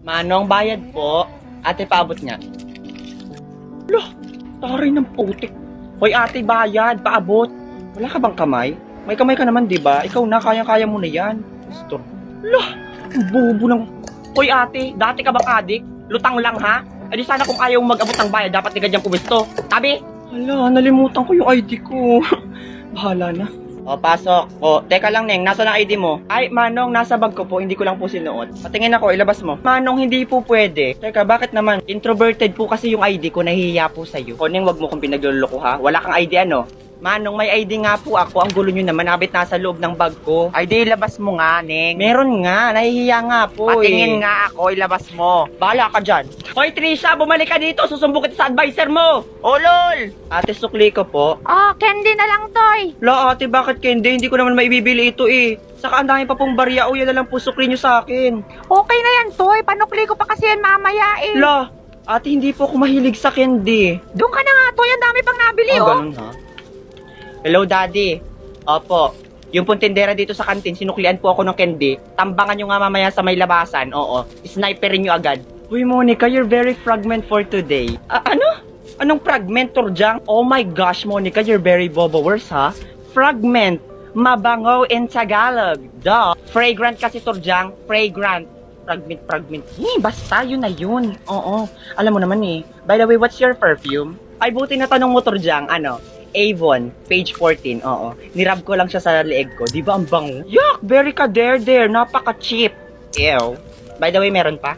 Manong, bayad po. Ate, paabot niya. Loh, taray ng putik. Hoy ate, bayad, paabot. Wala ka bang kamay? May kamay ka naman, di ba? Ikaw na, kayang-kaya mo na yan. Gusto. Loh, ang bubo ng... Hoy ate, dati ka bang adik? Lutang lang ha? Adi sana kung ayaw mag-abot ng bayad, dapat di ka dyan pumisto. Tabi! Hala, nalimutan ko yung ID ko. Bahala na. O, pasok. O, teka lang, Neng. Nasa na ID mo? Ay, Manong, nasa bag ko po. Hindi ko lang po sinuot. Patingin ako, ilabas mo. Manong, hindi po pwede. Teka, bakit naman? Introverted po kasi yung ID ko. Nahihiya po sa'yo. O, Neng, wag mo kong pinagluloko ha. Wala kang ID ano? Manong, may ID nga po ako. Ang gulo nyo naman. Nabit nasa loob ng bag ko. ID, ilabas mo nga, Neng. Meron nga. Nahihiya nga po Patingin nga ako. Ilabas mo. Bahala ka dyan. Hoy, Trisha, bumalik ka dito. Susumbong kita sa advisor mo. O, lol! Ate, sukli ko po. Oh, candy na lang, Toy. La, ate, bakit candy? Hindi ko naman maibibili ito eh. Saka ang dami pa pong barya. O, yan na lang po, sukli nyo sa akin. Okay na yan, Toy. Panukli ko pa kasi yan mamaya eh. La, ate, hindi po ako mahilig sa candy. Doon ka na nga, Toy. Ang dami pang nabili, oh. Ganun ha? Hello, Daddy. Opo. Yung pong tindera dito sa kantin, sinuklian po ako ng candy. Tambangan nyo nga mamaya sa may labasan. Oo. Sniperin nyo agad. Uy, Monica, you're very fragment for today. Ano? Anong fragment, Torjang? Oh my gosh, Monica, you're very bobo. Worse, ha? Fragment. Mabango in Tagalog. Duh. Fragrant kasi, Torjang. Fragrant. Fragment. Basta, yun na yun. Oo. Alam mo naman eh. By the way, what's your perfume? Ay, buti na tanong mo, Torjang. Ano? Avon, page 14, oo. Nirab ko lang siya sa leeg ko. Di ba ang bango? Yuck! Very ka there. Napaka-cheap. Ew. By the way, meron pa?